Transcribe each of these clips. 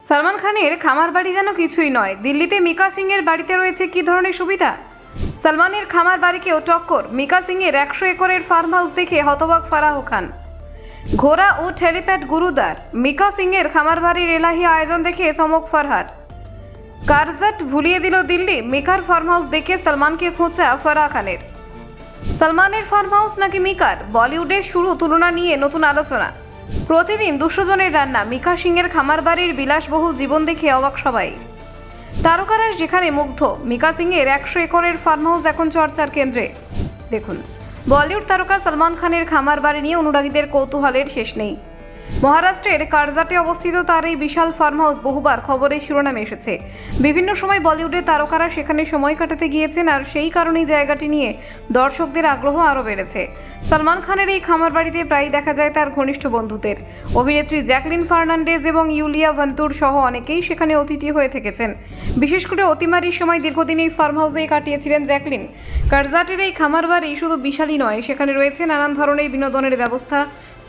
সালমান খানের খামার বাড়ি যেন কিছুই নয়। দিল্লিতে মিকা সিংয়ের বাড়িতে রয়েছে কী ধরনের সুবিধা? সালমানের খামার বাড়িকেও টক্কর। মিকা সিংয়ের 100 একরের ফার্ম হাউস দেখে হতবাক ফারাহ খান। ঘোড়া ও হেলিপ্যাড গুরুদার। মিকা সিংয়ের খামার বাড়ির এলাহি আয়োজন দেখে চমক ফারহার। কারজাট ভুলিয়ে দিল দিল্লি। মিকার ফার্ম হাউস দেখে সালমানকে খোঁচা ফারাহ খানের। সালমানের ফার্ম হাউস নাকি মিকার? বলিউডের শুরু তুলনা নিয়ে নতুন আলোচনা। প্রতিদিন 200 জনের রান্না। মিকা সিংয়ের খামার বাড়ির বিলাসবহুল জীবন দেখে অবাক সবাই। তারকারা যেখানে মুগ্ধ, মিকা সিংয়ের 100 একরের ফার্ম হাউস এখন চর্চার কেন্দ্রে। দেখুন, বলিউড তারকা সালমান খানের খামার বাড়ি নিয়ে অনুরাগীদের কৌতূহলের শেষ নেই। মহারাষ্ট্রের কারজাটে অবস্থিত তার এই বিশাল ফার্ম হাউস বহুবার খবরের শিরোনামে এসেছে। বিভিন্ন সময় বলিউডের তারকারা সেখানে সময় কাটাতে গিয়েছেন, আর সেই কারণেই জায়গাটি নিয়ে দর্শকদের আগ্রহ আরও বেড়েছে। সালমান খানের এই খামার বাড়িতে প্রায়ই দেখা যায় তার ঘনিষ্ঠ বন্ধুদের। অভিনেত্রী জ্যাকলিন ফার্নান্ডেজ এবং ইউলিয়া ভান্তুর সহ অনেকেই সেখানে অতিথি হয়ে থেকেছেন। বিশেষ করে অতিমারির সময় দীর্ঘদিন এই ফার্ম হাউসেই কাটিয়েছিলেন জ্যাকলিন। কারজাটের এই খামার বাড়ি শুধু বিশালই নয়, সেখানে রয়েছে নানান ধরনের বিনোদনের ব্যবস্থা।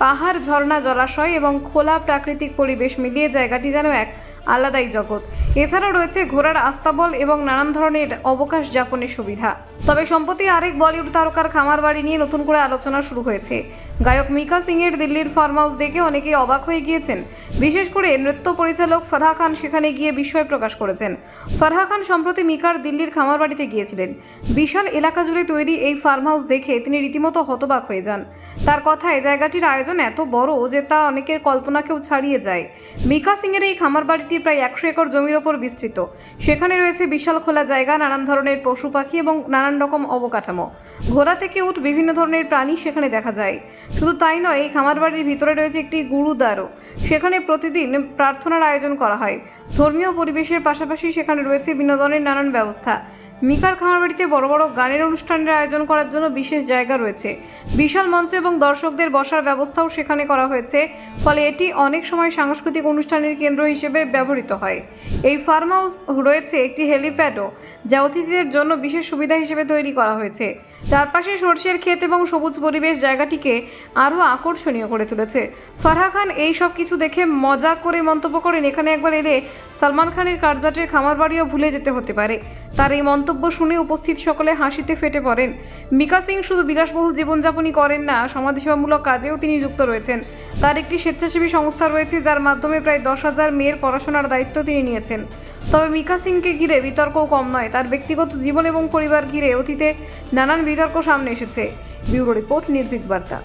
পাহাড়, ঝর্ণা, জলাশয় এবং খোলা প্রাকৃতিক পরিবেশ মিলিয়ে জায়গাটি যেন এক আলাদাই জগৎ। এছাড়াও রয়েছে ঘোড়ার আস্তাবল এবং নানান ধরনের অবকাশ যাপনের সুবিধা। তবে সম্প্রতি আরেক বলিউড তারকার খামার বাড়ি নিয়ে নতুন করে আলোচনা শুরু হয়েছে। গায়ক মিকা সিংয়ের দিল্লির ফার্ম হাউস দেখে অনেকেই অবাক হয়ে গিয়েছেন। বিশেষ করে নৃত্য পরিচালক ফারাহ খান সেখানে গিয়ে বিস্ময় প্রকাশ করেছেন। ফারাহ খান সম্প্রতি মিকার দিল্লির খামার বাড়িতে গিয়েছিলেন। বিশাল এলাকা জুড়ে তৈরি এই ফার্ম হাউস দেখে তিনি রীতিমতো হতবাক হয়ে যান। তার কথায় জায়গাটির আয়োজন এত বড় যে তা অনেকের কল্পনাকেও ছাড়িয়ে যায়। মিকা সিংয়ের এই খামার বাড়িটি প্রায় 100 একর জমির ওপর বিস্তৃত। সেখানে রয়েছে বিশাল খোলা জায়গা, নানান ধরনের পশু পাখি এবং নানান রকম অবকাঠামো। ঘোড়া থেকে উট বিভিন্ন ধরনের প্রাণী সেখানে দেখা যায়। শুধু তাই নয়, এই খামার বাড়ির ভিতরে রয়েছে একটি গুরুদ্বারও। সেখানে প্রতিদিন প্রার্থনার আয়োজন করা হয়। ধর্মীয় পরিবেশের পাশাপাশি সেখানে রয়েছে বিনোদনের নানান ব্যবস্থা। মিকার খামার বাড়িতে বড় বড় গানের অনুষ্ঠানের আয়োজন করার জন্য বিশেষ জায়গা রয়েছে। বিশাল মঞ্চ এবং দর্শকদের বসার ব্যবস্থাও সেখানে করা হয়েছে, ফলে এটি অনেক সময় সাংস্কৃতিক অনুষ্ঠানের কেন্দ্র হিসেবে ব্যবহৃত হয়। এই ফার্ম হাউস রয়েছে একটি হেলিপ্যাডও, যা অতিথিদের জন্য বিশেষ সুবিধা হিসেবে তৈরি করা হয়েছে। চারপাশে সরষের ক্ষেত এবং সবুজ পরিবেশ জায়গাটিকে আরও আকর্ষণীয় করে তুলেছে। ফারাহ খান এই সব কিছু দেখে মজা করে মন্তব্য করেন, এখানে একবার এলে সালমান খানের কারজাটের খামার বাড়িও ভুলে যেতে হতে পারে। তার এই মন্তব্য শুনে উপস্থিত সকলে হাসিতে ফেটে পড়েন। মিকা সিং শুধু বিলাসবহুল জীবনযাপনই করেন না, সমাজসেবামূলক কাজেও তিনি যুক্ত রয়েছেন। তার একটি স্বেচ্ছাসেবী সংস্থা রয়েছে, যার মাধ্যমে প্রায় 10,000 মেয়ের পড়াশোনার দায়িত্ব তিনি নিয়েছেন। তবে মিকা সিংকে ঘিরে বিতর্কও কম নয়। তার ব্যক্তিগত জীবন এবং পরিবার ঘিরে অতীতে নানান বিতর্ক সামনে এসেছে। ব্যুরো রিপোর্ট, নির্ভীক বার্তা।